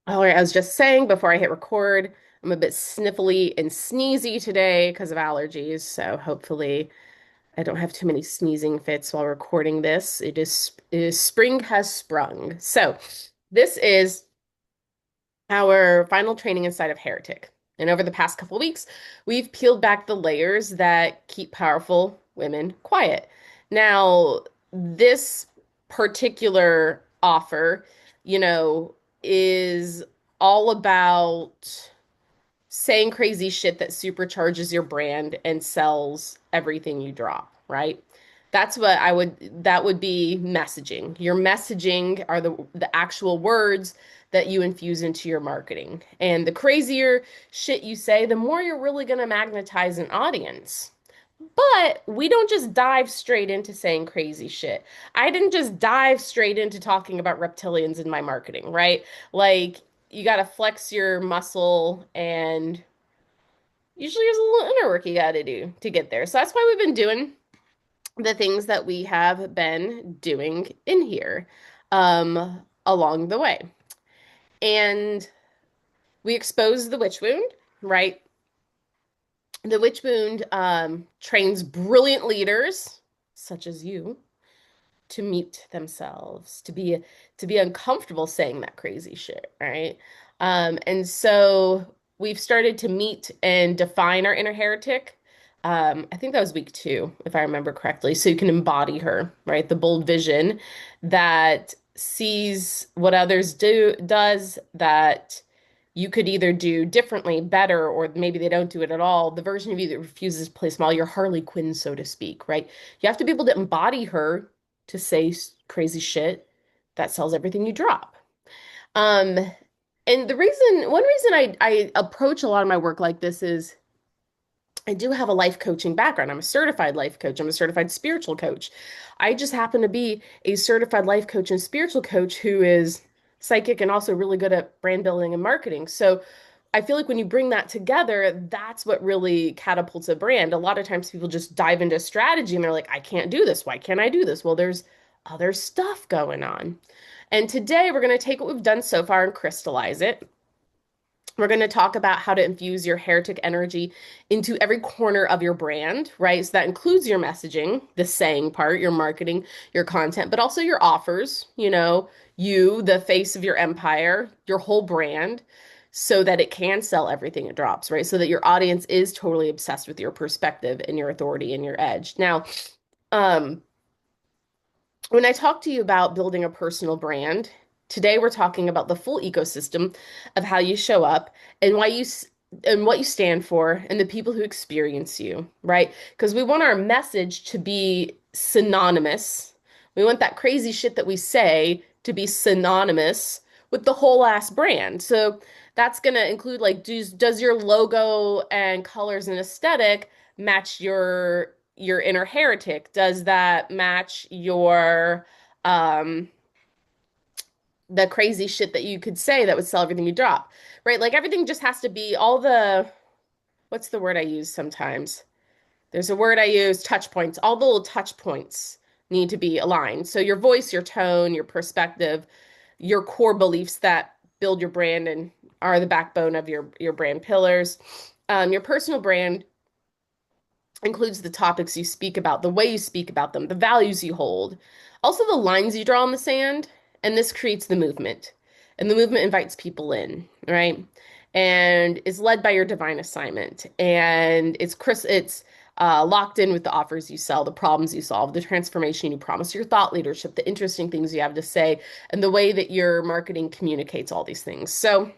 All right, I was just saying before I hit record, I'm a bit sniffly and sneezy today because of allergies. So hopefully I don't have too many sneezing fits while recording this. It is spring has sprung. So this is our final training inside of Heretic. And over the past couple weeks, we've peeled back the layers that keep powerful women quiet. Now, this particular offer, you know, is all about saying crazy shit that supercharges your brand and sells everything you drop, right? That would be messaging. Your messaging are the actual words that you infuse into your marketing. And the crazier shit you say, the more you're really going to magnetize an audience. But we don't just dive straight into saying crazy shit. I didn't just dive straight into talking about reptilians in my marketing, right? Like, you got to flex your muscle, and usually there's a little inner work you got to do to get there. So that's why we've been doing the things that we have been doing in here along the way. And we expose the witch wound, right? The witch wound trains brilliant leaders such as you to mute themselves, to be uncomfortable saying that crazy shit, right? And so we've started to meet and define our inner heretic. I think that was week two, if I remember correctly. So you can embody her, right? The bold vision that sees what others does that you could either do differently, better, or maybe they don't do it at all. The version of you that refuses to play small, your Harley Quinn, so to speak, right? You have to be able to embody her to say crazy shit that sells everything you drop. Um, and one reason I approach a lot of my work like this is I do have a life coaching background. I'm a certified life coach. I'm a certified spiritual coach. I just happen to be a certified life coach and spiritual coach who is psychic and also really good at brand building and marketing. So I feel like when you bring that together, that's what really catapults a brand. A lot of times people just dive into strategy and they're like, I can't do this. Why can't I do this? Well, there's other stuff going on. And today we're going to take what we've done so far and crystallize it. We're going to talk about how to infuse your heretic energy into every corner of your brand, right? So that includes your messaging, the saying part, your marketing, your content, but also your offers, you, the face of your empire, your whole brand, so that it can sell everything it drops, right? So that your audience is totally obsessed with your perspective and your authority and your edge. Now, um, when I talk to you about building a personal brand, today we're talking about the full ecosystem of how you show up and and what you stand for and the people who experience you, right? Because we want our message to be synonymous. We want that crazy shit that we say to be synonymous with the whole ass brand. So that's going to include like does your logo and colors and aesthetic match your inner heretic? Does that match your um the crazy shit that you could say that would sell everything you drop? Right? Like everything just has to be all the what's the word I use sometimes? There's a word I use, touch points. All the little touch points need to be aligned. So your voice, your tone, your perspective, your core beliefs that build your brand and are the backbone of your brand pillars. Your personal brand includes the topics you speak about, the way you speak about them, the values you hold, also the lines you draw in the sand, and this creates the movement. And the movement invites people in, right? And is led by your divine assignment. And it's locked in with the offers you sell, the problems you solve, the transformation you promise, your thought leadership, the interesting things you have to say, and the way that your marketing communicates all these things. So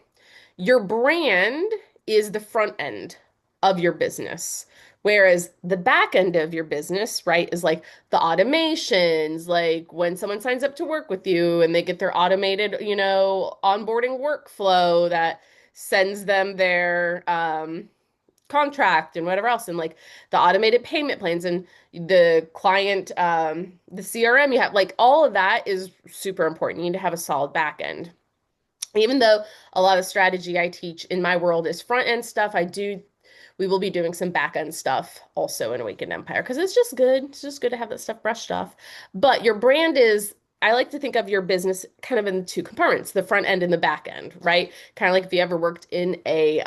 your brand is the front end of your business. Whereas the back end of your business, right, is like the automations, like when someone signs up to work with you and they get their automated, onboarding workflow that sends them their contract and whatever else, and like the automated payment plans and the client, the CRM you have, like all of that is super important. You need to have a solid back end. Even though a lot of strategy I teach in my world is front end stuff, we will be doing some back end stuff also in Awakened Empire because it's just good. It's just good to have that stuff brushed off. But your brand is I like to think of your business kind of in two compartments, the front end and the back end, right? Kind of like if you ever worked in a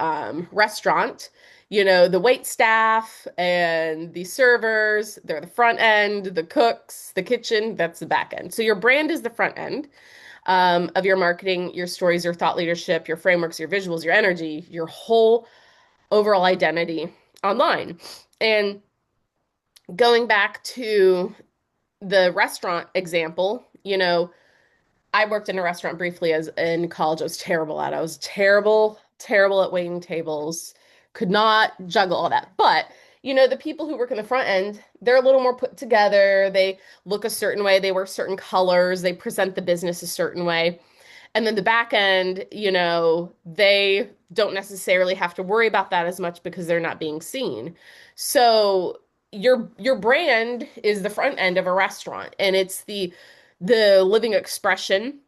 restaurant, the wait staff and the servers, they're the front end, the cooks, the kitchen, that's the back end. So your brand is the front end of your marketing, your stories, your thought leadership, your frameworks, your visuals, your energy, your whole overall identity online. And going back to the restaurant example, I worked in a restaurant briefly as in college. I was terrible at it. I was terrible, terrible at waiting tables. Could not juggle all that. But, the people who work in the front end, they're a little more put together. They look a certain way. They wear certain colors. They present the business a certain way. And then the back end, they don't necessarily have to worry about that as much because they're not being seen. So your brand is the front end of a restaurant, and it's the living expression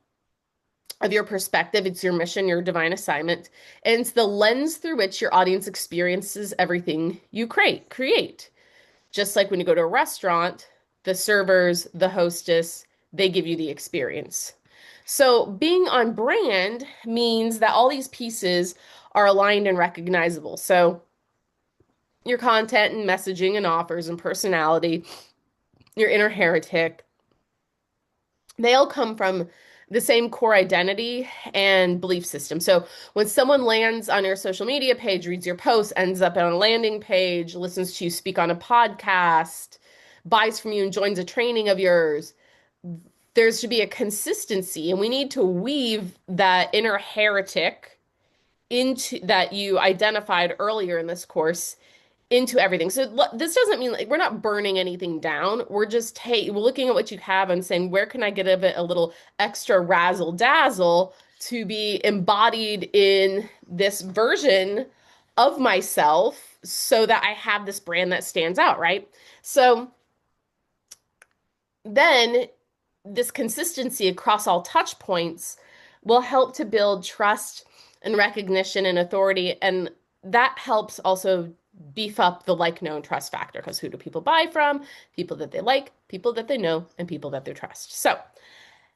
of your perspective. It's your mission, your divine assignment, and it's the lens through which your audience experiences everything you create. Just like when you go to a restaurant, the servers, the hostess, they give you the experience. So being on brand means that all these pieces are aligned and recognizable. So your content and messaging and offers and personality, your inner heretic, they all come from the same core identity and belief system. So when someone lands on your social media page, reads your post, ends up on a landing page, listens to you speak on a podcast, buys from you and joins a training of yours, there should be a consistency, and we need to weave that inner heretic into that you identified earlier in this course into everything. So this doesn't mean like we're not burning anything down. We're just, hey, we're looking at what you have and saying, where can I get of it a little extra razzle dazzle to be embodied in this version of myself so that I have this brand that stands out, right? So then this consistency across all touch points will help to build trust and recognition and authority. And that helps also beef up the like, know, and trust factor, because who do people buy from? People that they like, people that they know, and people that they trust. So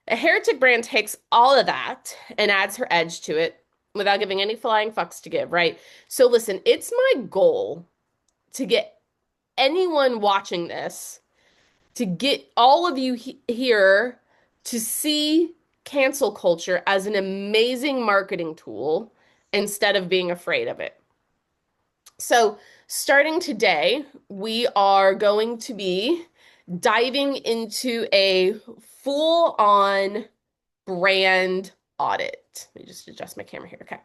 a heretic brand takes all of that and adds her edge to it without giving any flying fucks to give, right? So listen, it's my goal to get anyone watching this, to get all of you here to see cancel culture as an amazing marketing tool instead of being afraid of it. So, starting today, we are going to be diving into a full-on brand audit. Let me just adjust my camera here. Okay.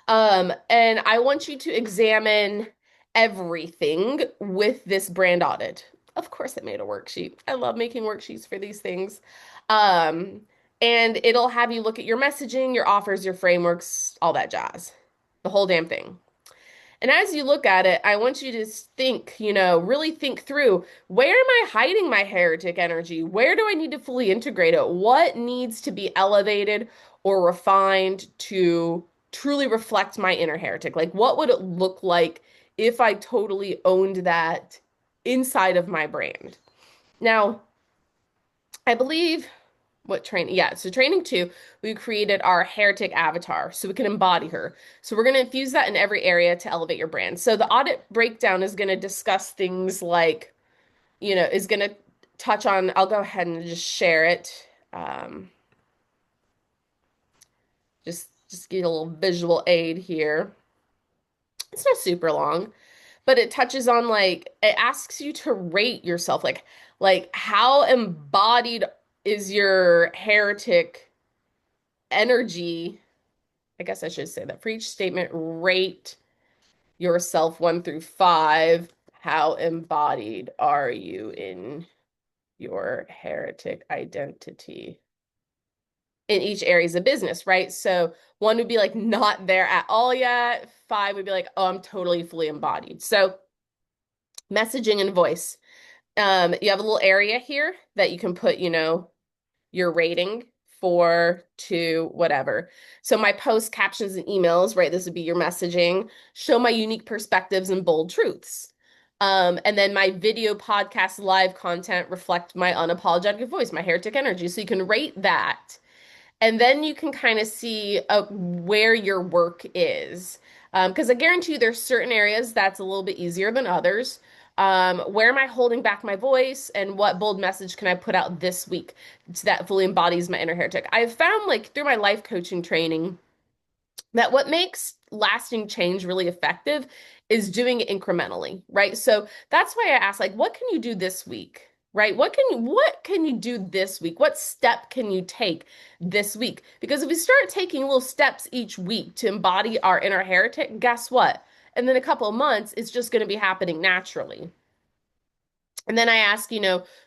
And I want you to examine everything with this brand audit. Of course, I made a worksheet. I love making worksheets for these things. Um, and it'll have you look at your messaging, your offers, your frameworks, all that jazz, the whole damn thing. And as you look at it, I want you to think, really think through, where am I hiding my heretic energy? Where do I need to fully integrate it? What needs to be elevated or refined to truly reflect my inner heretic? Like, what would it look like if I totally owned that inside of my brand? Now, I believe what training? Yeah, so training two, we created our heretic avatar so we can embody her. So we're going to infuse that in every area to elevate your brand. So the audit breakdown is going to discuss things like, is going to touch on, I'll go ahead and just share it. Just get a little visual aid here. It's not super long, but it touches on it asks you to rate yourself, like how embodied is your heretic energy. I guess I should say that for each statement, rate yourself 1 through 5. How embodied are you in your heretic identity in each areas of business, right? So 1 would be like not there at all yet. 5 would be like, oh, I'm totally fully embodied. So messaging and voice. You have a little area here that you can put, your rating, 4 to whatever. So my post captions and emails, right? This would be your messaging. Show my unique perspectives and bold truths. And then my video podcast live content reflect my unapologetic voice, my heretic energy. So you can rate that. And then you can kind of see where your work is. Because I guarantee you there's certain areas that's a little bit easier than others. Where am I holding back my voice and what bold message can I put out this week that fully embodies my inner heretic? I've found like through my life coaching training that what makes lasting change really effective is doing it incrementally, right? So that's why I ask, like, what can you do this week? Right? What can you do this week? What step can you take this week? Because if we start taking little steps each week to embody our inner heretic, guess what? And then a couple of months, it's just going to be happening naturally. And then I ask,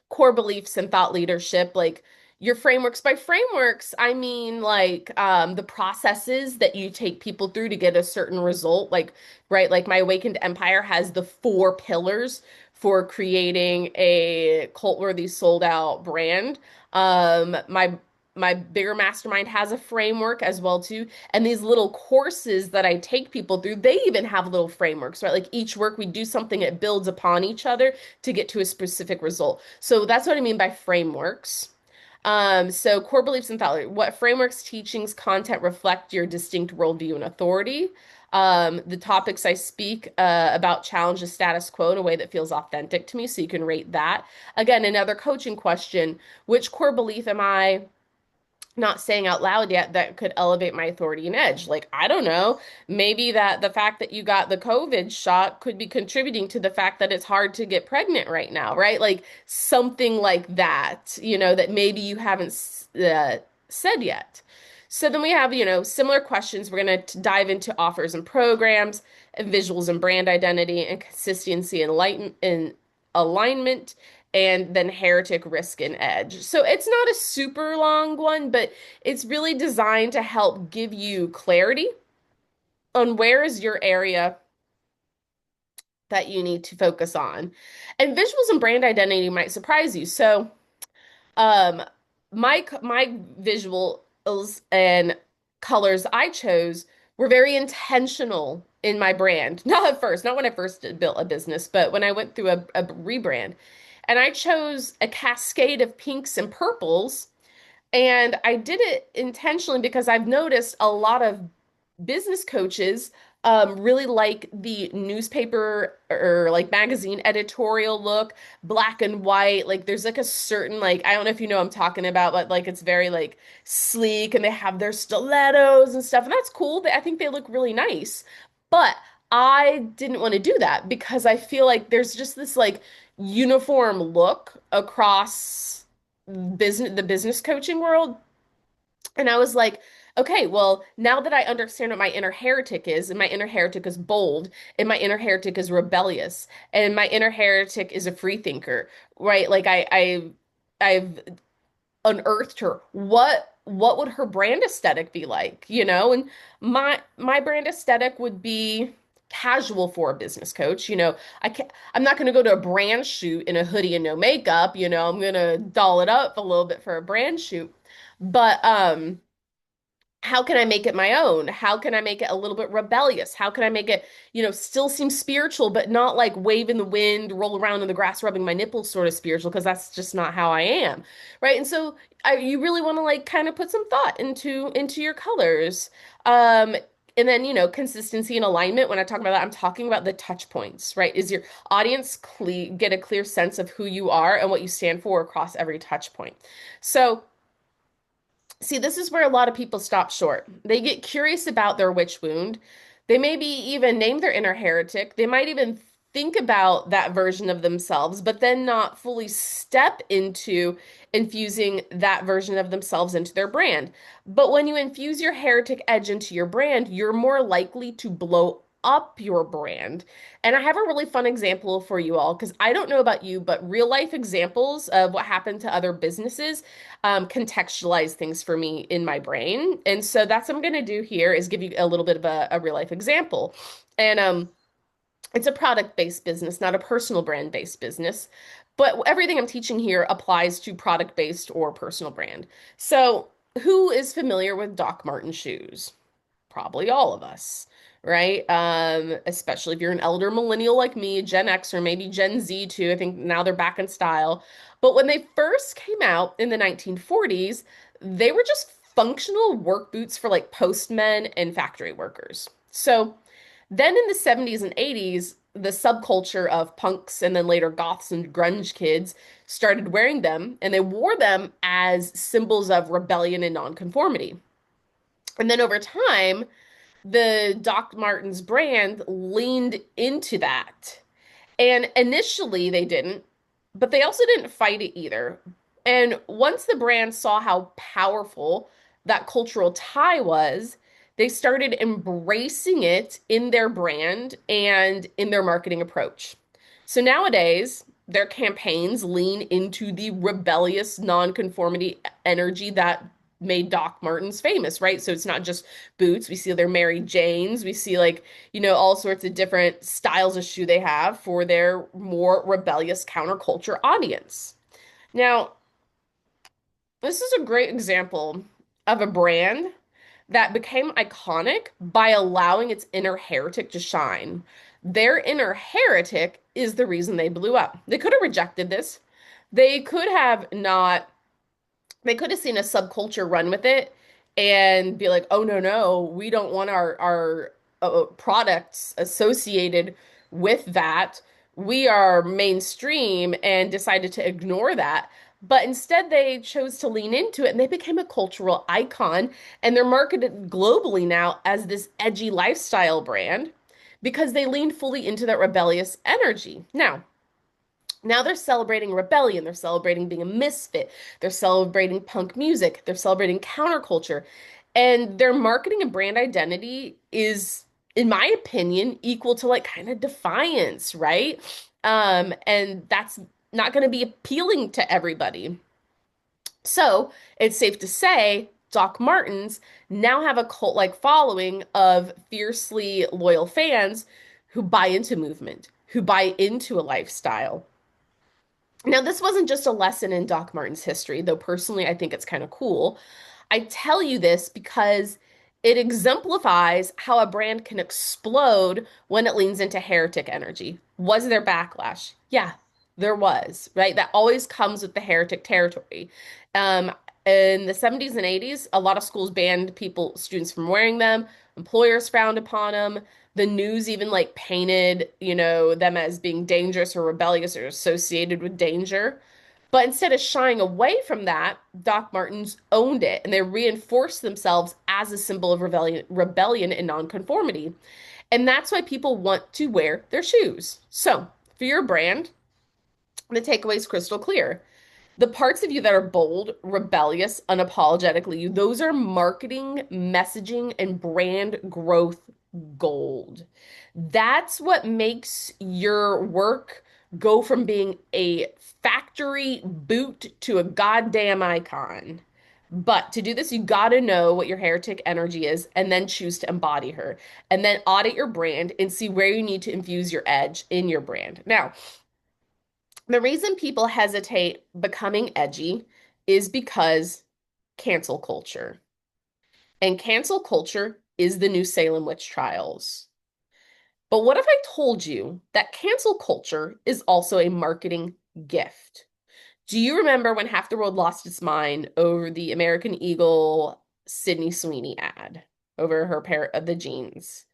core beliefs and thought leadership, like your frameworks. By frameworks, I mean like the processes that you take people through to get a certain result. Like, right, like my Awakened Empire has the four pillars for creating a cult-worthy sold out brand. My bigger mastermind has a framework as well too. And these little courses that I take people through, they even have little frameworks, right? Like each work we do something that builds upon each other to get to a specific result. So that's what I mean by frameworks. So core beliefs and thought. What frameworks, teachings, content reflect your distinct worldview and authority? The topics I speak about challenge the status quo in a way that feels authentic to me, so you can rate that. Again, another coaching question: which core belief am I not saying out loud yet that could elevate my authority and edge? Like, I don't know, maybe that the fact that you got the COVID shot could be contributing to the fact that it's hard to get pregnant right now, right? Like something like that, that maybe you haven't said yet. So then we have, similar questions. We're going to dive into offers and programs, and visuals and brand identity, and consistency and alignment, and then heretic, risk, and edge. So it's not a super long one, but it's really designed to help give you clarity on where is your area that you need to focus on. And visuals and brand identity might surprise you. So um, my visuals and colors I chose were very intentional in my brand. Not at first, not when I first built a business, but when I went through a rebrand. And I chose a cascade of pinks and purples. And I did it intentionally because I've noticed a lot of business coaches really like the newspaper or like magazine editorial look, black and white. Like there's like a certain like I don't know if you know what I'm talking about, but like it's very like sleek and they have their stilettos and stuff, and that's cool. I think they look really nice. But I didn't want to do that because I feel like there's just this like uniform look across the business coaching world, and I was like, okay, well, now that I understand what my inner heretic is, and my inner heretic is bold, and my inner heretic is rebellious, and my inner heretic is a free thinker, right? Like I've unearthed her. What would her brand aesthetic be like, And my brand aesthetic would be casual for a business coach. I'm not going to go to a brand shoot in a hoodie and no makeup, I'm going to doll it up a little bit for a brand shoot. But how can I make it my own? How can I make it a little bit rebellious? How can I make it, still seem spiritual, but not like wave in the wind, roll around in the grass, rubbing my nipples sort of spiritual, because that's just not how I am. Right. And so you really want to like kind of put some thought into your colors. And then, consistency and alignment. When I talk about that, I'm talking about the touch points, right? Is your audience get a clear sense of who you are and what you stand for across every touch point. So see, this is where a lot of people stop short. They get curious about their witch wound. They maybe even name their inner heretic. They might even think about that version of themselves, but then not fully step into infusing that version of themselves into their brand. But when you infuse your heretic edge into your brand, you're more likely to blow up your brand. And I have a really fun example for you all because I don't know about you, but real life examples of what happened to other businesses contextualize things for me in my brain. And so that's what I'm going to do here is give you a little bit of a real life example. And it's a product-based business, not a personal brand-based business. But everything I'm teaching here applies to product-based or personal brand. So who is familiar with Doc Marten shoes? probably all of us, right? Especially if you're an elder millennial like me, Gen X or maybe Gen Z too. I think now they're back in style. But when they first came out in the 1940s, they were just functional work boots for like postmen and factory workers. So then in the 70s and 80s, the subculture of punks and then later goths and grunge kids started wearing them, and they wore them as symbols of rebellion and nonconformity. And then over time, the Doc Martens brand leaned into that. And initially they didn't, but they also didn't fight it either. And once the brand saw how powerful that cultural tie was, they started embracing it in their brand and in their marketing approach. So nowadays, their campaigns lean into the rebellious nonconformity energy that made Doc Martens famous, right? So it's not just boots. We see their Mary Janes. We see like, all sorts of different styles of shoe they have for their more rebellious counterculture audience. Now, this is a great example of a brand that became iconic by allowing its inner heretic to shine. Their inner heretic is the reason they blew up. They could have rejected this. They could have not they could have seen a subculture run with it and be like, "Oh no, no, we don't want our products associated with that. We are mainstream," and decided to ignore that. But instead, they chose to lean into it and they became a cultural icon. And they're marketed globally now as this edgy lifestyle brand because they leaned fully into that rebellious energy. Now they're celebrating rebellion. They're celebrating being a misfit. They're celebrating punk music. They're celebrating counterculture. And their marketing and brand identity is, in my opinion, equal to like kind of defiance, right? And that's not going to be appealing to everybody. So it's safe to say Doc Martens now have a cult-like following of fiercely loyal fans who buy into movement, who buy into a lifestyle. Now, this wasn't just a lesson in Doc Martens history, though personally I think it's kind of cool. I tell you this because it exemplifies how a brand can explode when it leans into heretic energy. Was there backlash? Yeah, there was, right? That always comes with the heretic territory. Um, in the 70s and 80s, a lot of schools banned students from wearing them. Employers frowned upon them. The news even like painted, them as being dangerous or rebellious or associated with danger. But instead of shying away from that, Doc Martens owned it and they reinforced themselves as a symbol of rebellion and nonconformity. And that's why people want to wear their shoes. So, for your brand, the takeaway is crystal clear. The parts of you that are bold, rebellious, unapologetically you, those are marketing, messaging, and brand growth gold. That's what makes your work go from being a factory boot to a goddamn icon. But to do this, you got to know what your heretic energy is and then choose to embody her. And then audit your brand and see where you need to infuse your edge in your brand. Now, the reason people hesitate becoming edgy is because cancel culture. And cancel culture is the new Salem witch trials. But what if I told you that cancel culture is also a marketing gift? Do you remember when half the world lost its mind over the American Eagle Sydney Sweeney ad over her pair of the jeans?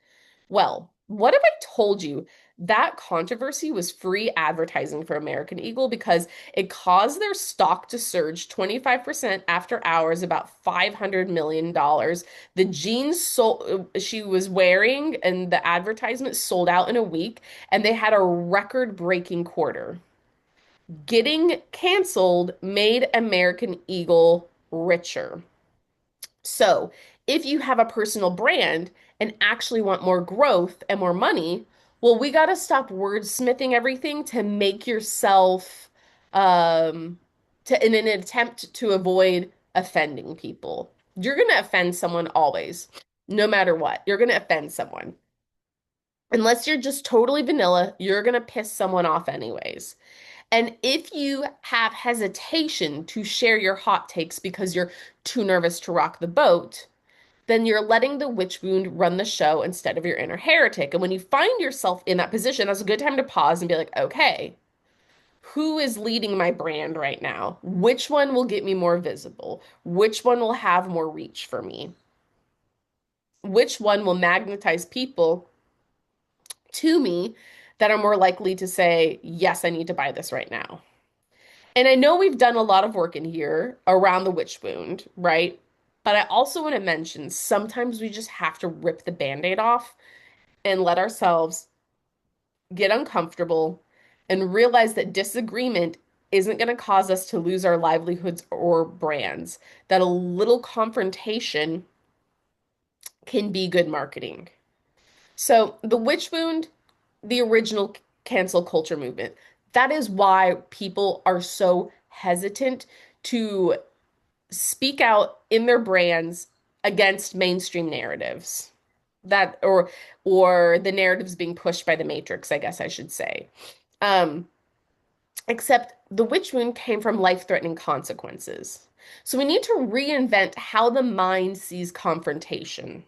Well, what if I told you that controversy was free advertising for American Eagle because it caused their stock to surge 25% after hours, about $500 million. The jeans she was wearing and the advertisement sold out in a week, and they had a record-breaking quarter. Getting canceled made American Eagle richer. So, if you have a personal brand and actually want more growth and more money, well, we got to stop wordsmithing everything to make yourself in an attempt to avoid offending people. You're going to offend someone always, no matter what. You're going to offend someone. Unless you're just totally vanilla, you're going to piss someone off anyways. And if you have hesitation to share your hot takes because you're too nervous to rock the boat, then you're letting the witch wound run the show instead of your inner heretic. And when you find yourself in that position, that's a good time to pause and be like, okay, who is leading my brand right now? Which one will get me more visible? Which one will have more reach for me? Which one will magnetize people to me that are more likely to say, yes, I need to buy this right now? And I know we've done a lot of work in here around the witch wound, right? But I also want to mention sometimes we just have to rip the band-aid off and let ourselves get uncomfortable and realize that disagreement isn't going to cause us to lose our livelihoods or brands, that a little confrontation can be good marketing. So, the witch wound, the original cancel culture movement, that is why people are so hesitant to speak out in their brands against mainstream narratives that or the narratives being pushed by the Matrix, I guess I should say. Um, Except the witch wound came from life-threatening consequences. So we need to reinvent how the mind sees confrontation.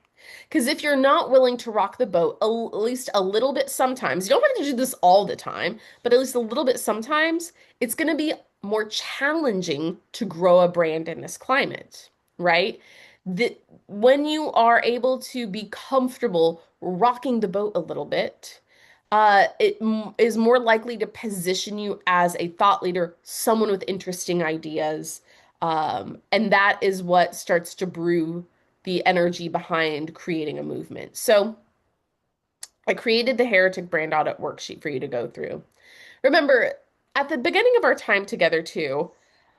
Because if you're not willing to rock the boat, at least a little bit sometimes, you don't have to do this all the time, but at least a little bit sometimes, it's going to be more challenging to grow a brand in this climate, right? That when you are able to be comfortable rocking the boat a little bit, is more likely to position you as a thought leader, someone with interesting ideas. And that is what starts to brew the energy behind creating a movement. So I created the Heretic brand audit worksheet for you to go through. Remember, at the beginning of our time together, too,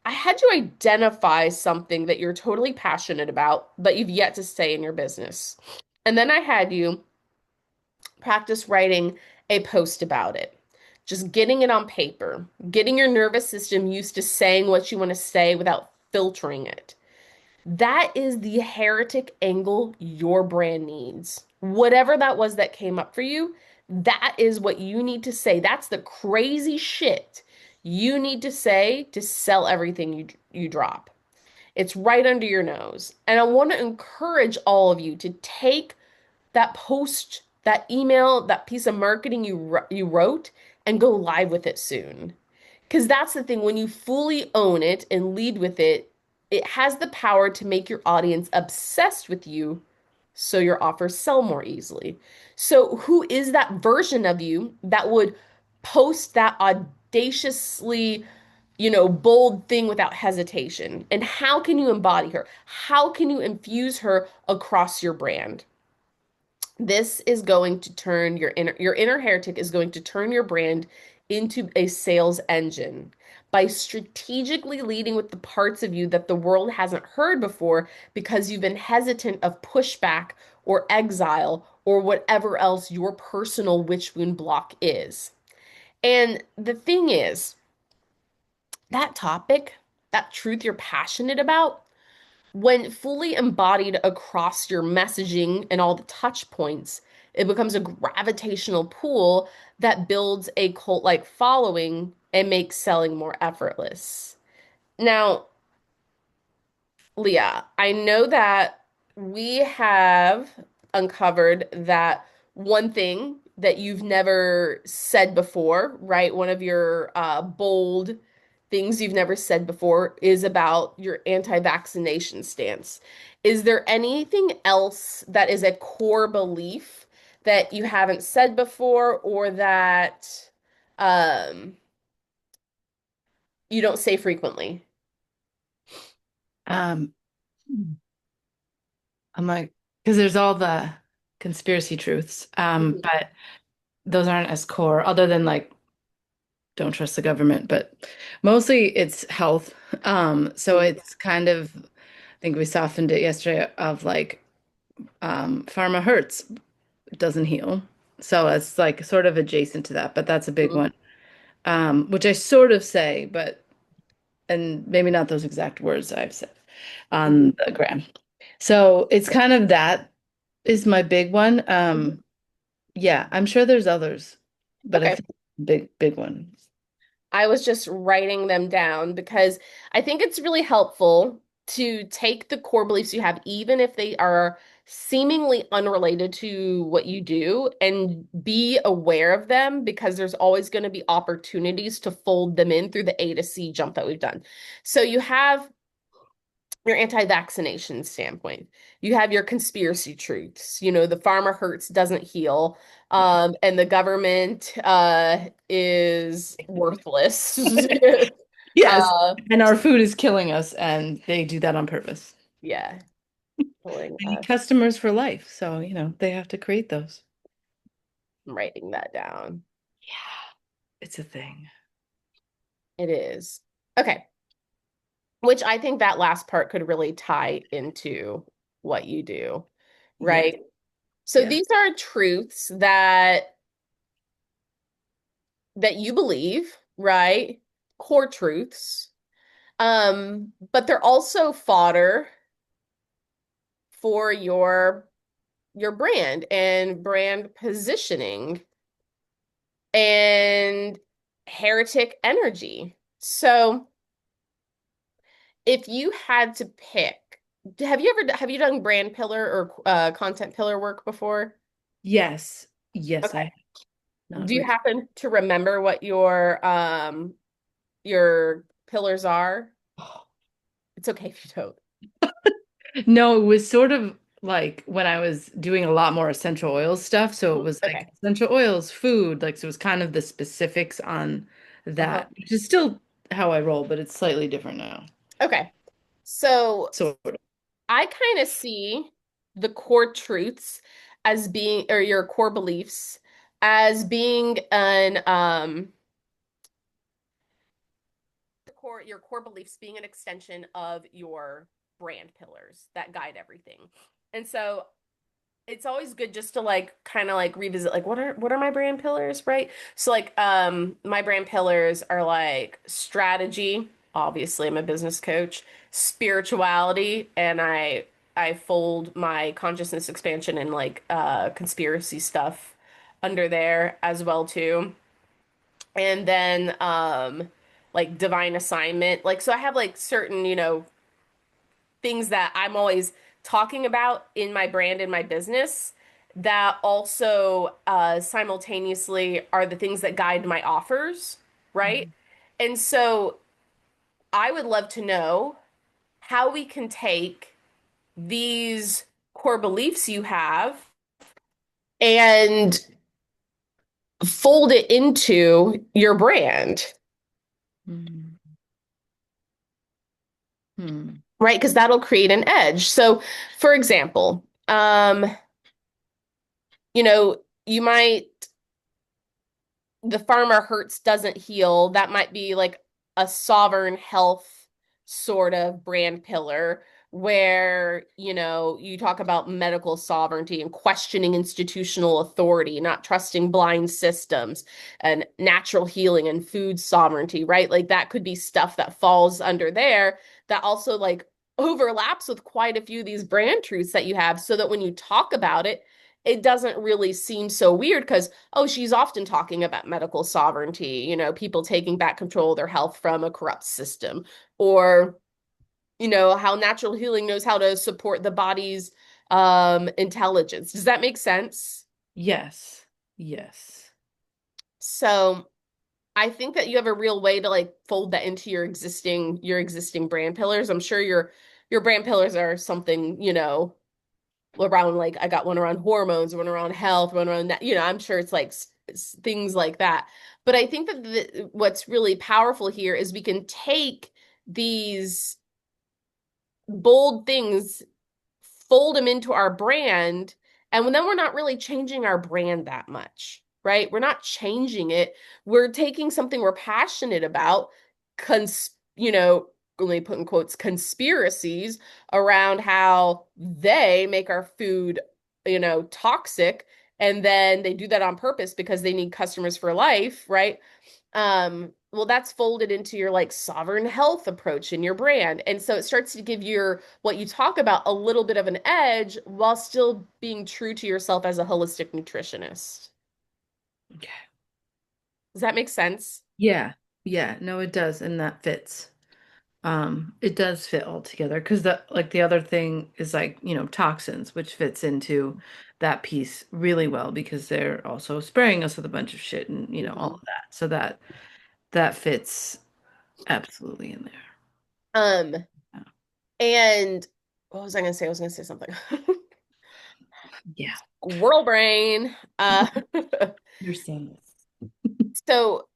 I had you identify something that you're totally passionate about, but you've yet to say in your business. And then I had you practice writing a post about it. Just getting it on paper, getting your nervous system used to saying what you want to say without filtering it. That is the heretic angle your brand needs. Whatever that was that came up for you, that is what you need to say. That's the crazy shit you need to say to sell everything you drop. It's right under your nose. And I want to encourage all of you to take that post, that email, that piece of marketing you wrote and go live with it soon. Because that's the thing, when you fully own it and lead with it, it has the power to make your audience obsessed with you so your offers sell more easily. So, who is that version of you that would post that audaciously, bold thing without hesitation? And how can you embody her? How can you infuse her across your brand? This is going to turn your inner heretic is going to turn your brand into a sales engine by strategically leading with the parts of you that the world hasn't heard before because you've been hesitant of pushback or exile or whatever else your personal witch wound block is. And the thing is, that topic, that truth you're passionate about, when fully embodied across your messaging and all the touch points, it becomes a gravitational pull that builds a cult-like following and makes selling more effortless. Now, Leah, I know that we have uncovered that one thing that you've never said before, right? One of your bold things you've never said before is about your anti-vaccination stance. Is there anything else that is a core belief that you haven't said before or that um, you don't say frequently? Um, I'm like, because there's all the conspiracy truths, Mhm. but those aren't as core, other than like, don't trust the government, but mostly it's health. So Mhm. it's kind of, I think we softened it yesterday of like, pharma hurts, it doesn't heal. So it's like sort of adjacent to that, but that's a big one. Which I sort of say, but and maybe not those exact words I've said Mhm. on the gram. So it's kind of that is my big one. Mhm. Yeah, I'm sure there's others, but I Okay. think big one. I was just writing them down because I think it's really helpful. to take the core beliefs you have, even if they are seemingly unrelated to what you do, and be aware of them because there's always going to be opportunities to fold them in through the A to C jump that we've done. So you have your anti-vaccination standpoint. You have your conspiracy truths. The farmer hurts doesn't heal, and the government is worthless. Yes. uh, And our food is killing us, and they do that on purpose. yeah, pulling They need us. customers for life, so they have to create those. I'm writing that down. Yeah, it's a thing. It is. Okay. Which I think that last part could really tie into what you do, Yes, right? So yes, these are truths that you believe, right? Core truths. But they're also fodder for your brand and brand positioning and heretic energy. So if you had to pick, have you done brand pillar or content pillar work before? yes, yes. I Okay. have not Do you recently. happen to remember what your pillars are? It's okay if you don't. No, it was sort of like when I was doing a lot more essential oil stuff. So it Mhm. was like Okay. essential oils, food, like so it was kind of the specifics on Uh-huh. that, which is still how I roll, but it's slightly different now. Okay. So Sort of. I kind of see the core truths as being, or your core beliefs as being your core beliefs being an extension of your brand pillars that guide everything. And so it's always good just to like kind of like revisit like what are my brand pillars, right? So like my brand pillars are like strategy, obviously I'm a business coach, spirituality, and I fold my consciousness expansion and like conspiracy stuff under there as well too. And then like divine assignment. Like so I have like certain, things that I'm always talking about in my brand in my business that also simultaneously are the things that guide my offers, right? Mhm. And so I would love to know how we can take these core beliefs you have and fold it into your brand, Mhm. Hmm. right? Because that'll create an edge. So, for example, you might the farmer hurts doesn't heal. That might be like a sovereign health sort of brand pillar where, you talk about medical sovereignty and questioning institutional authority, not trusting blind systems, and natural healing and food sovereignty, right? Like that could be stuff that falls under there that also like overlaps with quite a few of these brand truths that you have so that when you talk about it, it doesn't really seem so weird because oh, she's often talking about medical sovereignty, people taking back control of their health from a corrupt system, or, how natural healing knows how to support the body's intelligence. Does that make sense? Yes. Yes. So I think that you have a real way to like fold that into your existing brand pillars. I'm sure your brand pillars are something, around like I got one around hormones, one around health, one around that, I'm sure it's like things like that. But I think that what's really powerful here is we can take these bold things, fold them into our brand, and then we're not really changing our brand that much, right? We're not changing it. We're taking something we're passionate about, let me put in quotes, conspiracies around how they make our food, toxic, and then they do that on purpose because they need customers for life, right? Well, that's folded into your like sovereign health approach in your brand. And so it starts to give your what you talk about a little bit of an edge while still being true to yourself as a holistic nutritionist. Okay. Does that make sense? Yeah. Yeah. No, it does, and that fits. It does fit all together because the other thing is like, toxins, which fits into that piece really well because they're also spraying us with a bunch of shit and all Mhm. of that. So that fits absolutely in there. Um, and what was I gonna say? I was gonna say something. Yeah. Squirrel brain. Understand this. So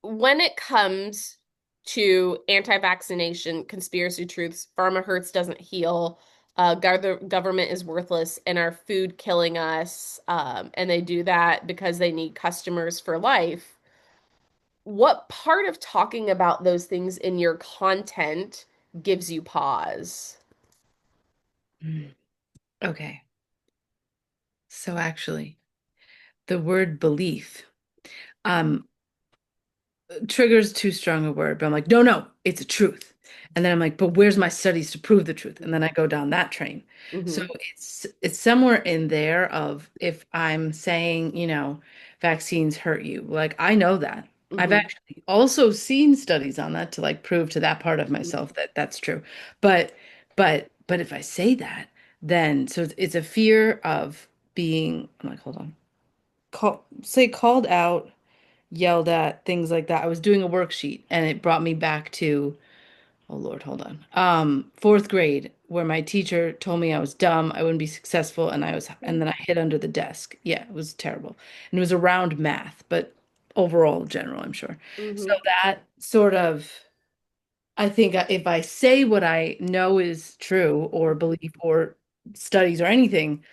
when it comes to anti-vaccination conspiracy truths, pharma hurts doesn't heal, government is worthless, and our food killing us, and they do that because they need customers for life. What part of talking about those things in your content gives you pause? Mm. Okay. So actually, the word belief. Um, triggers too strong a word, but I'm like, no, no, it's a truth. And then I'm like, but where's my studies to prove the truth? And then I go down that train. So Mm-hmm. it's somewhere in there of if I'm saying, vaccines hurt you. Like I know that. I've Mm-hmm. actually also seen studies on that to like prove to that part of myself that that's true. But but if I say that, then so it's a fear of being, I'm like, hold on. Called out, yelled at, things like that. I was doing a worksheet and it brought me back to, oh Lord, hold on. Fourth grade, where my teacher told me I was dumb, I wouldn't be successful, and then I hid under the desk. Yeah, it was terrible. And it was around math, but overall general, I'm sure. So Mm-hmm. that sort of, I think if I say what I know is true or believe or studies or anything,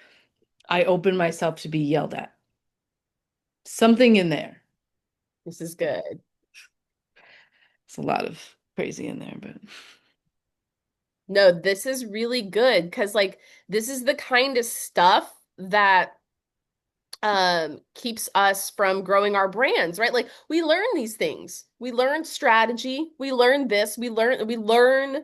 I open myself to be yelled at. Something in there. This is good. It's a lot of crazy in there, but No, this is really good because like this is the kind of stuff that keeps us from growing our brands, right? Like we learn these things. We learn strategy, we learn this, we learn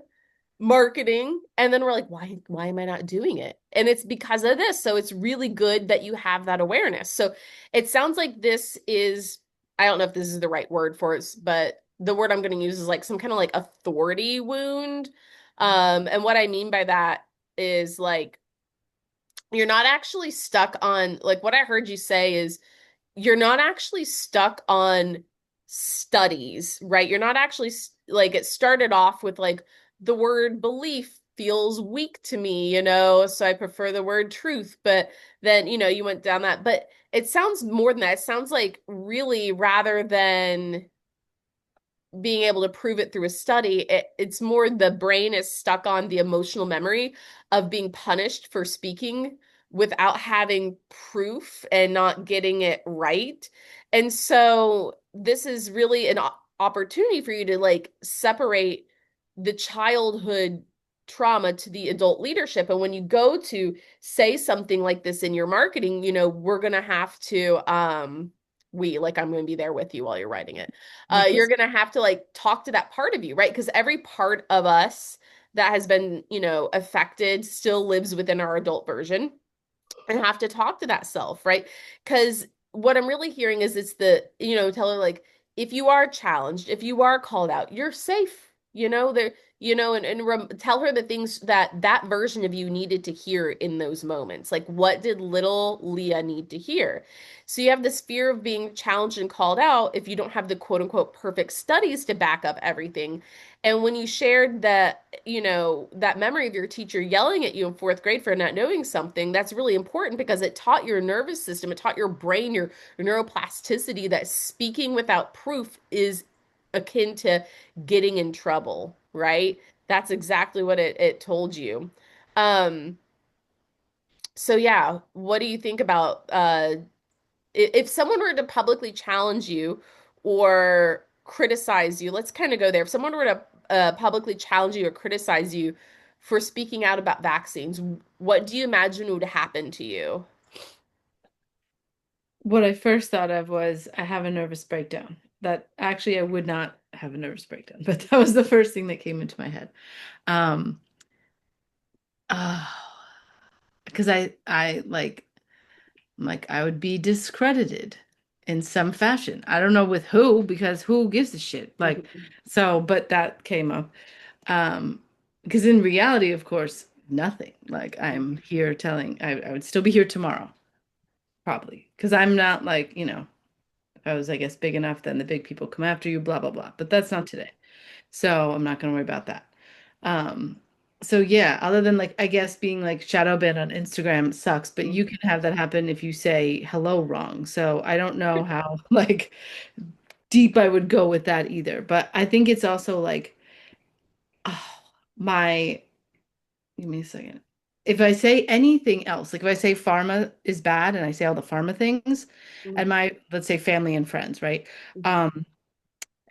marketing, and then we're like, why am I not doing it? And it's because of this. So it's really good that you have that awareness. So it sounds like this is, I don't know if this is the right word for it, but the word I'm going to use is like some kind of like authority wound. And what I mean by that is like you're not actually stuck on, like what I heard you say is you're not actually stuck on studies, right? You're not actually like it started off with like the word belief feels weak to me, so I prefer the word truth. But then, you went down that. But it sounds more than that. It sounds like really rather than being able to prove it through a study, it's more the brain is stuck on the emotional memory of being punished for speaking without having proof and not getting it right. And so this is really an opportunity for you to like separate the childhood trauma to the adult leadership. And when you go to say something like this in your marketing, we're going to have to like I'm going to be there with you while you're writing it. like You're this. gonna have to like talk to that part of you, right? Because every part of us that has been, affected still lives within our adult version and have to talk to that self, right? Because what I'm really hearing is it's tell her like, if you are challenged, if you are called out, you're safe, there, and tell her the things that version of you needed to hear in those moments. Like, what did little Leah need to hear? So you have this fear of being challenged and called out if you don't have the quote unquote perfect studies to back up everything. And when you shared that memory of your teacher yelling at you in fourth grade for not knowing something, that's really important because it taught your nervous system, it taught your brain, your neuroplasticity that speaking without proof is akin to getting in trouble, right? That's exactly what it told you. Um, so yeah, what do you think about if someone were to publicly challenge you or criticize you, let's kind of go there. If someone were to publicly challenge you or criticize you for speaking out about vaccines, what do you imagine would happen to you? What I first thought of was I have a nervous breakdown. That actually I would not have a nervous breakdown, but that was the first thing that came into my head. Um, uh, because I like I would be discredited in some fashion. I don't know with who, because who gives a shit? Like, Mhm. so, but that came up. Um, because in reality, of course, nothing. Like I'm here telling, I would still be here tomorrow, probably. Because I'm not like, if I was, I guess, big enough, then the big people come after you, blah, blah, blah. But that's not today. So I'm not gonna worry about that. Um, so yeah, other than like I guess being like shadow banned on Instagram sucks, but you Mhm. can have that happen if you say hello wrong. So I don't know how like deep I would go with that either. But I think it's also like oh, my give me a second. If I say anything else, like if I say pharma is bad and I say all the pharma things, and Mhm. my let's say family and friends, right? Mhm. Um,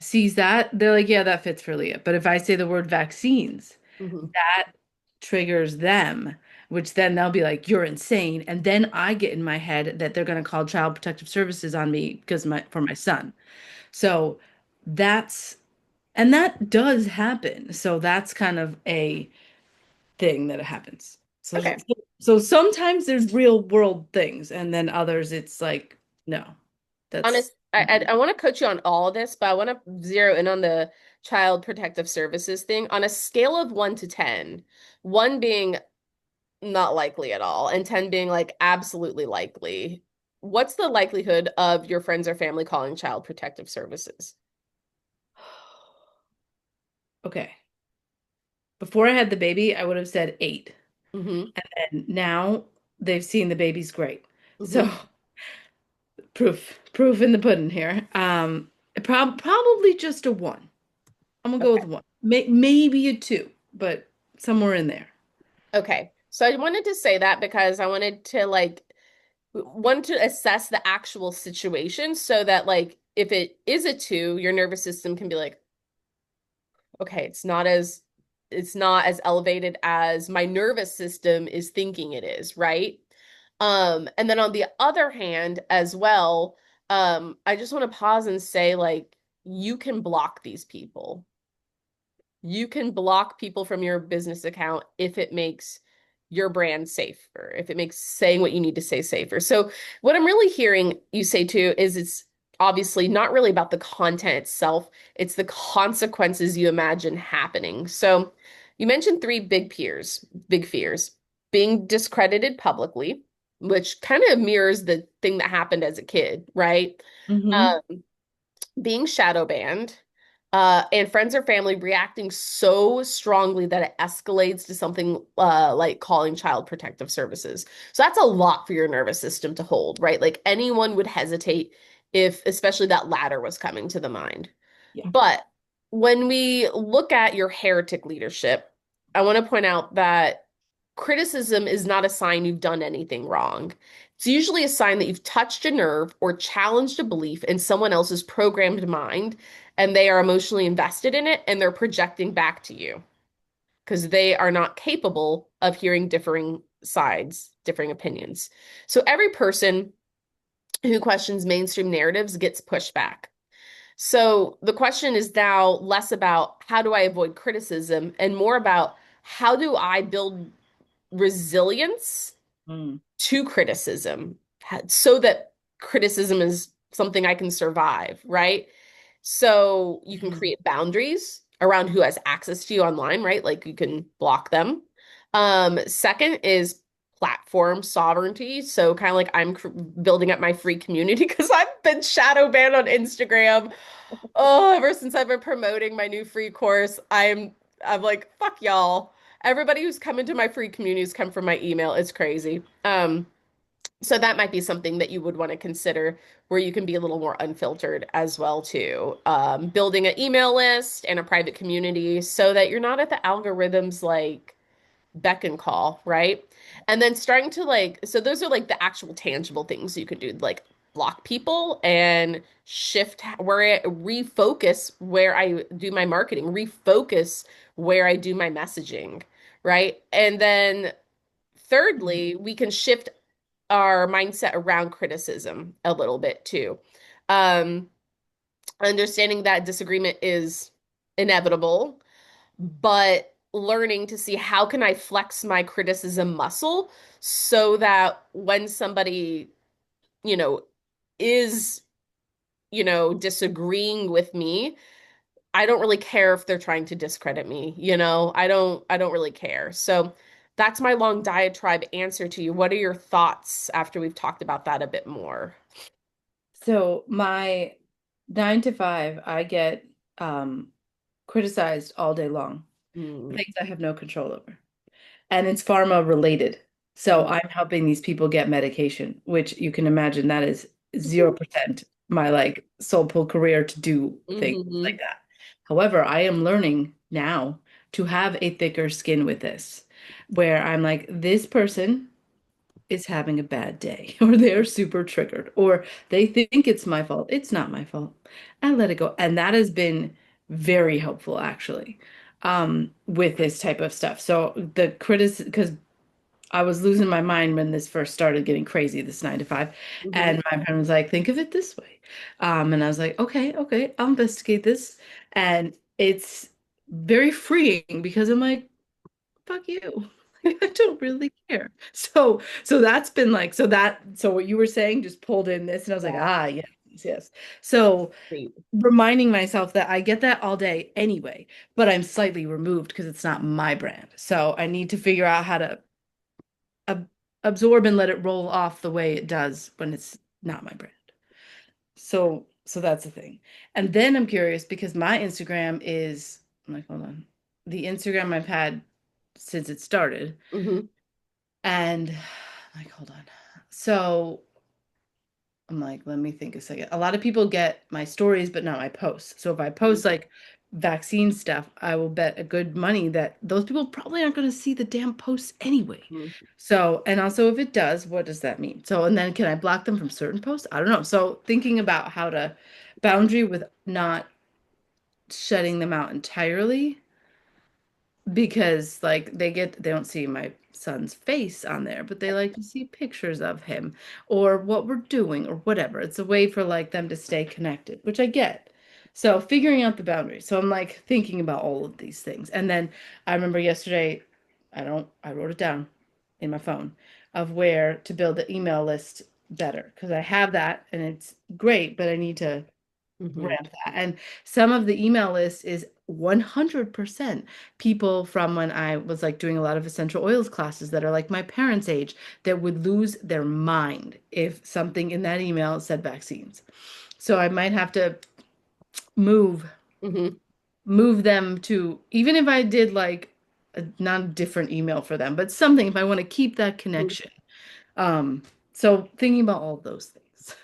sees that, they're like, yeah, that fits for Leah. But if I say the word vaccines, Mhm. that triggers them, which then they'll be like, you're insane. And then I get in my head that they're going to call Child Protective Services on me because for my son. So that's, and that does happen. So that's kind of a thing that happens. So, Okay. so sometimes there's real world things, and then others it's like, no, that's, Honest, I want to coach you on all of this, but I want to zero in on the Child Protective Services thing on a scale of 1 to 10, one being not likely at all, and 10 being like absolutely likely. What's the likelihood of your friends or family calling Child Protective Services? okay. Before I had the baby, I would have said 8. Mm-hmm. And now they've seen the baby's great. So Mm-hmm. proof in the pudding here. Probably just a 1. I'm gonna go with Okay. 1. Maybe a 2, but somewhere in there. Okay. So I wanted to say that because I wanted to like want to assess the actual situation so that like if it is a 2, your nervous system can be like, okay, it's not as elevated as my nervous system is thinking it is, right? And then on the other hand, as well, I just want to pause and say, like, you can block these people. You can block people from your business account if it makes your brand safer, if it makes saying what you need to say safer. So, what I'm really hearing you say too is it's obviously not really about the content itself, it's the consequences you imagine happening. So, you mentioned three big fears, being discredited publicly, which kind of mirrors the thing that happened as a kid, right? Mm-hmm. Um, being shadow banned, and friends or family reacting so strongly that it escalates to something like calling child protective services. So that's a lot for your nervous system to hold, right? Like anyone would hesitate if, especially that latter was coming to the mind. Yeah. But when we look at your heretic leadership, I want to point out that criticism is not a sign you've done anything wrong. It's usually a sign that you've touched a nerve or challenged a belief in someone else's programmed mind, and they are emotionally invested in it and they're projecting back to you because they are not capable of hearing differing sides, differing opinions. So every person who questions mainstream narratives gets pushed back. So the question is now less about how do I avoid criticism and more about how do I build resilience Mm. to criticism so that criticism is something I can survive, right? So you can Mhm. create boundaries around who has access to you online, right? Like you can block them. Second is platform sovereignty. So kind of like I'm building up my free community because I've been shadow banned on Instagram. Oh, ever since I've been promoting my new free course, I'm like, fuck y'all. Everybody who's come into my free community has come from my email. It's crazy. So that might be something that you would want to consider where you can be a little more unfiltered as well too. Building an email list and a private community so that you're not at the algorithms like beck and call, right? And then starting to like, so those are like the actual tangible things you can do, like block people and shift where I refocus where I do my marketing, refocus where I do my messaging, right? And then thirdly, we can shift our mindset around criticism a little bit too. Um, Understanding that disagreement is inevitable, but learning to see how can I flex my criticism muscle so that when somebody, you know, is disagreeing with me, I don't really care if they're trying to discredit me, I don't really care. So that's my long diatribe answer to you. What are your thoughts after we've talked about that a bit more? So my 9 to 5, I get um criticized all day long for Mm, things I have no control over. And it's pharma related. So mm, I'm helping these people get medication, which you can imagine that is 0% my like soul pull career to do things like mhm, that. However, I am learning now to have a thicker skin with this, where I'm like, this person is having a bad day, or they're super triggered, or they think it's my fault. It's not my fault. I let it go. And that has been very helpful actually, with this type of stuff. So the criticism, because I was losing my mind when this first started getting crazy, this 9 to 5. mhm, And my friend was like, think of it this way. And I was like, okay, I'll investigate this. And it's very freeing because I'm like, fuck you. Like, I don't really care. So that's been like, so what you were saying just pulled in this, and I was like, yeah, ah, yes, yes. So great. reminding myself that I get that all day anyway, but I'm slightly removed because it's not my brand. So I need to figure out how to ab absorb and let it roll off the way it does when it's not my brand. So that's the thing. And then I'm curious because my Instagram is, I'm like, hold on. The Instagram I've had since it started. Mhm, And like, hold on. So I'm like, let me think a second. A lot of people get my stories, but not my posts. So if I post like vaccine stuff, I will bet a good money that those people probably aren't going to see the damn posts anyway. mhm, So, and also if it does, what does that mean? So, and then can I block them from certain posts? I don't know. So thinking about how to boundary with not shutting them out entirely because like they don't see my son's face on there, but they like to see pictures of him or what we're doing or whatever. It's a way for like them to stay connected, which I get. So figuring out the boundaries. So I'm like thinking about all of these things. And then I remember yesterday, I wrote it down in my phone of where to build the email list better because I have that and it's great, but I need to mhm, ramp that. And some of the email list is 100% people from when I was like doing a lot of essential oils classes that are like my parents' age that would lose their mind if something in that email said vaccines. So I might have to move mhm, move them to, even if I did like a not a different email for them, but something if I want to keep that mhm. connection. Um, so thinking about all those things.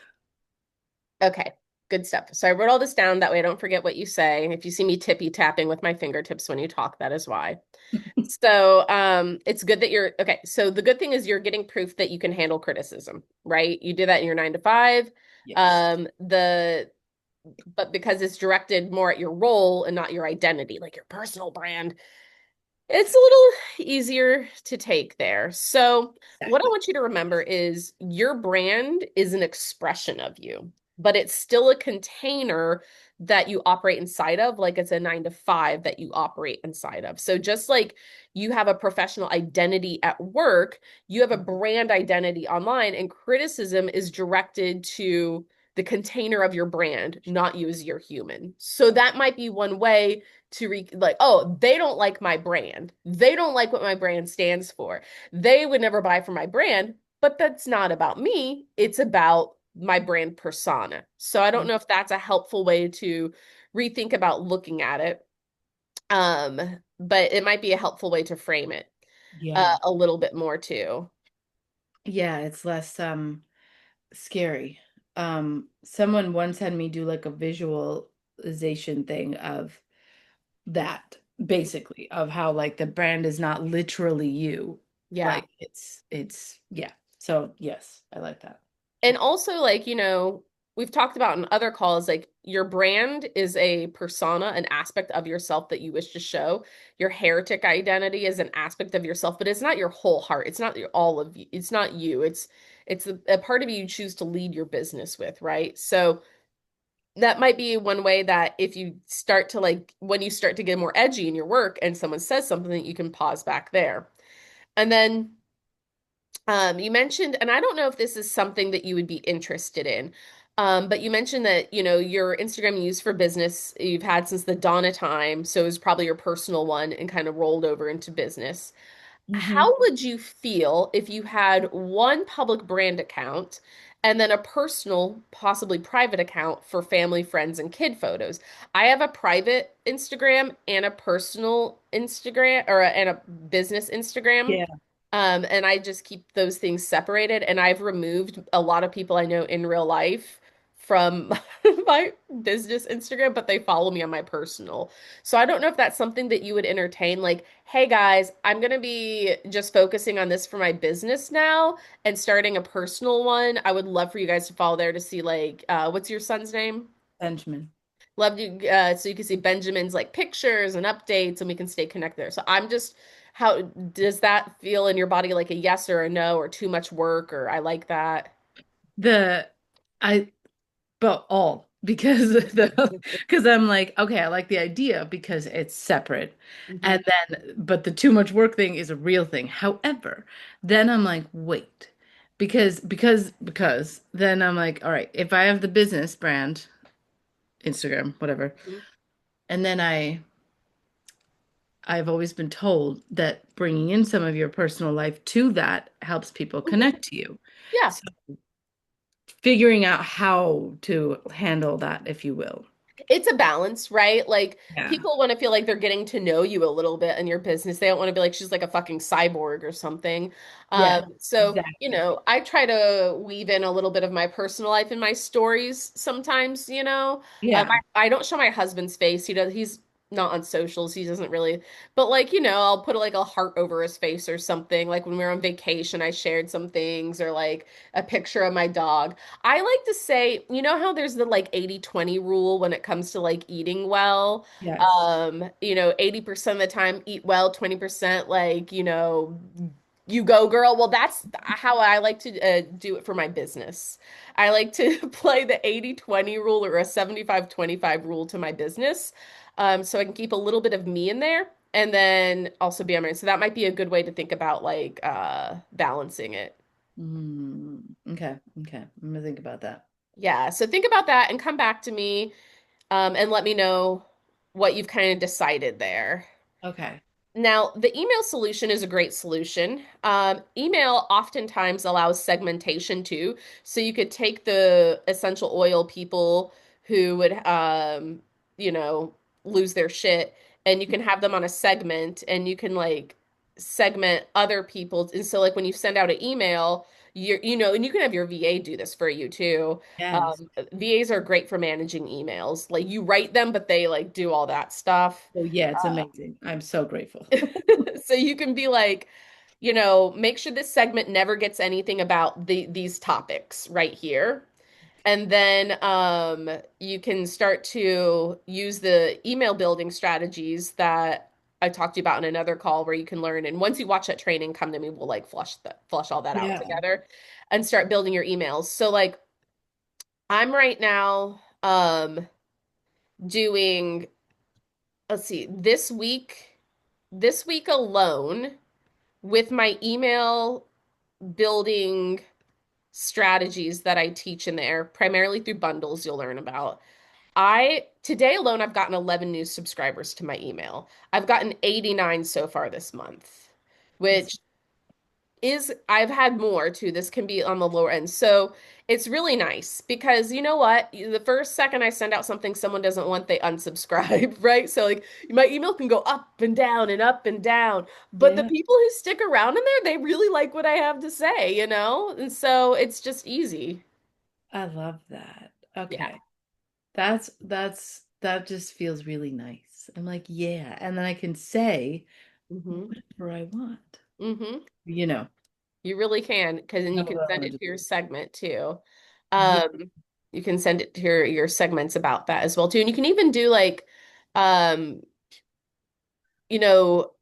Okay, good stuff. So I wrote all this down. That way I don't forget what you say. If you see me tippy tapping with my fingertips when you talk, that is why. So it's good that you're okay. So the good thing is you're getting proof that you can handle criticism, right? You did that in your 9 to 5. Yes. The but because it's directed more at your role and not your identity, like your personal brand, it's a little easier to take there. So, what I Exactly. want you to remember is your brand is an expression of you, but it's still a container that you operate inside of, like it's a 9 to 5 that you operate inside of. So, just like you have a professional identity at work, you have a brand identity online, and criticism is directed to the container of your brand, not you as your human. So, that might be one way to like, oh, they don't like my brand. They don't like what my brand stands for. They would never buy from my brand, but that's not about me. It's about my brand persona. So I don't know if that's a helpful way to rethink about looking at it. But it might be a helpful way to frame it Yeah. a little bit more too. Yeah, it's less scary. Someone once had me do like a visualization thing of that, basically, of how like the brand is not literally you. Yeah. Like yeah. So yes, I like that. And also, like, we've talked about in other calls, like your brand is a persona, an aspect of yourself that you wish to show. Your heretic identity is an aspect of yourself, but it's not your whole heart. It's not your all of you. It's not you. It's a part of you choose to lead your business with, right? So that might be one way that if you start to like when you start to get more edgy in your work and someone says something that you can pause back there. And then you mentioned, and I don't know if this is something that you would be interested in. But you mentioned that, your Instagram you use for business, you've had since the dawn of time, so it's probably your personal one and kind of rolled over into business. Hmm. How would you feel if you had one public brand account and then a personal, possibly private account for family, friends, and kid photos? I have a private Instagram and a personal Instagram and a business Instagram. Yeah. And I just keep those things separated. And I've removed a lot of people I know in real life from my business Instagram, but they follow me on my personal. So I don't know if that's something that you would entertain. Like, hey guys, I'm going to be just focusing on this for my business now and starting a personal one. I would love for you guys to follow there to see, like, what's your son's name? Benjamin. Love you, so you can see Benjamin's like pictures and updates, and we can stay connected there. So I'm just, how does that feel in your body? Like a yes or a no, or too much work, or I like that? The I but all because because I'm like, okay, I like the idea because it's separate. Hmm. And then but the too much work thing is a real thing. However, then I'm like, wait. Because then I'm like, all right, if I have the business brand, Instagram, whatever, and then I've always been told that bringing in some of your personal life to that helps people Hmm. connect to you. Yeah. So figuring out how to handle that, if you will. It's a balance, right? Like Yeah. people want to feel like they're getting to know you a little bit in your business. They don't want to be like she's like a fucking cyborg or something. Yeah, So, exactly. I try to weave in a little bit of my personal life in my stories sometimes. Yeah. I don't show my husband's face. He's not on socials. He doesn't really, but like, I'll put like a heart over his face or something. Like when we were on vacation, I shared some things or like a picture of my dog. I like to say, how there's the like 80/20 rule when it comes to like eating well. Yes. 80% of the time eat well, 20% like, you go girl. Well, that's how I like to do it for my business. I like to play the 80/20 rule or a 75/25 rule to my business. So I can keep a little bit of me in there and then also be on my, so that might be a good way to think about like balancing it. Okay. Okay. I'm gonna think about that. Yeah, so think about that and come back to me, and let me know what you've kind of decided there. Okay. Now, the email solution is a great solution. Email oftentimes allows segmentation too. So you could take the essential oil people who would, you know, lose their shit, and you can have them on a segment, and you can like segment other people. And so, like when you send out an email, and you can have your VA do this for you too. Yes. VAs are great for managing emails. Like you write them, but they like do all that stuff. Oh yeah, it's amazing. I'm so grateful. So you can be like, make sure this segment never gets anything about these topics right here. And then you can start to use the email building strategies that I talked to you about in another call where you can learn. And once you watch that training, come to me, we'll like flush all that out Yeah. together and start building your emails. So like I'm right now doing, let's see, this week alone with my email building strategies that I teach in there, primarily through bundles you'll learn about. I today alone I've gotten 11 new subscribers to my email. I've gotten 89 so far this month, That's which is I've had more too. This can be on the lower end. So it's really nice because you know what? The first second I send out something someone doesn't want, they unsubscribe, right? So like my email can go up and down and up and down. But the yeah. people who stick around in there, they really like what I have to say. And so it's just easy. I love that. Yeah. Okay. That just feels really nice. I'm like, yeah. And then I can say Hmm. whatever I want. Hmm. You know. You really can, because then you That's can what I send want it to to your do. segment too. Yeah. You can send it to your segments about that as well too. And you can even do like um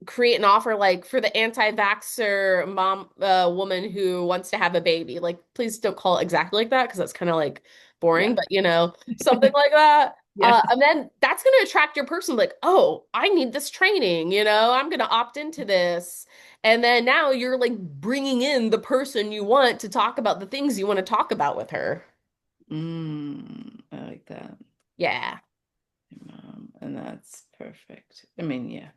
create an offer like for the anti-vaxxer mom woman who wants to have a baby. Like, please don't call it exactly like that because that's kind of like boring, Yeah. but something like that. Yeah. And then that's going to attract your person like, oh, I need this training, I'm going to opt into this. And then now you're like bringing in the person you want to talk about the things you want to talk about with her. I like that. Yeah. And that's perfect. I mean, yeah,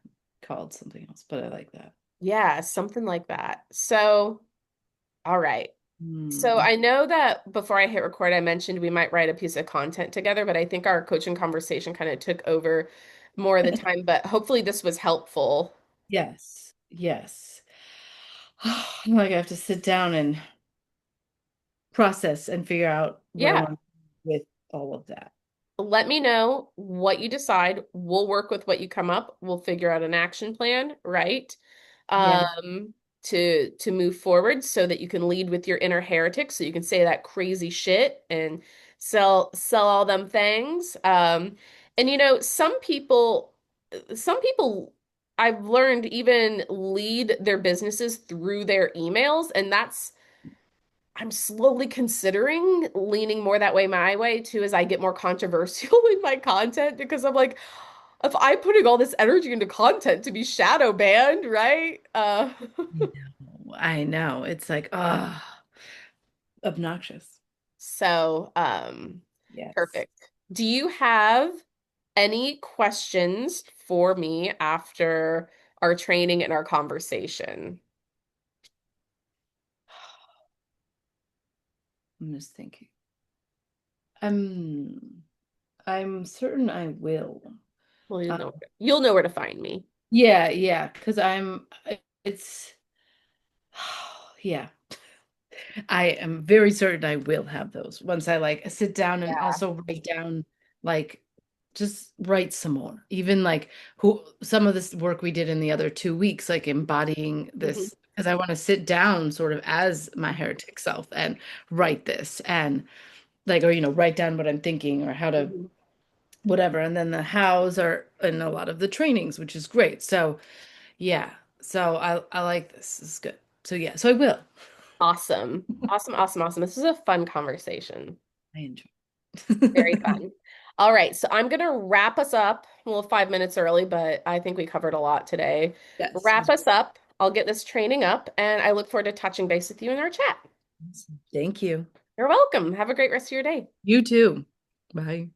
called something else, but I like that. Yeah, something like that. So, all right. So Mm. I know that before I hit record, I mentioned we might write a piece of content together, but I think our coaching conversation kind of took over more of the time, but hopefully this was helpful. Yes, yes. Like I have to sit down and process and figure out what I Yeah. want with all of that. Let me know what you decide. We'll work with what you come up. We'll figure out an action plan, right? Yeah. Um, to move forward so that you can lead with your inner heretic, so you can say that crazy shit and sell all them things. And some people I've learned even lead their businesses through their emails, and that's I'm slowly considering leaning more that way my way too as I get more controversial in my content because I'm like, if I'm putting all this energy into content to be shadow banned, right? I know. I know. It's like, obnoxious. So, Yes. perfect. Do you have any questions for me after our training and our conversation? I'm just thinking. I'm I'm certain I will. Well, Uh, you'll know where to find me. yeah, yeah, because it's yeah. I am very certain I will have those once I like sit down and also write down like just write some more. Even like who some of this work we did in the other 2 weeks, like embodying Hmm. this because I want to sit down sort of as my heretic self and write this and like or write down what I'm thinking or how to Hmm. whatever. And then the hows are in a lot of the trainings, which is great. So yeah. So I like this. This is good. So yeah, so I will. Awesome. Awesome, awesome, awesome. This is a fun conversation. I enjoy. Very fun. All right, so I'm gonna wrap us up. Well, 5 minutes early, but I think we covered a lot today. Yes, it Wrap was us up. I'll get this training up, and I look forward to touching base with you in our chat. awesome. Thank you. You're welcome. Have a great rest of your day. You too. Bye.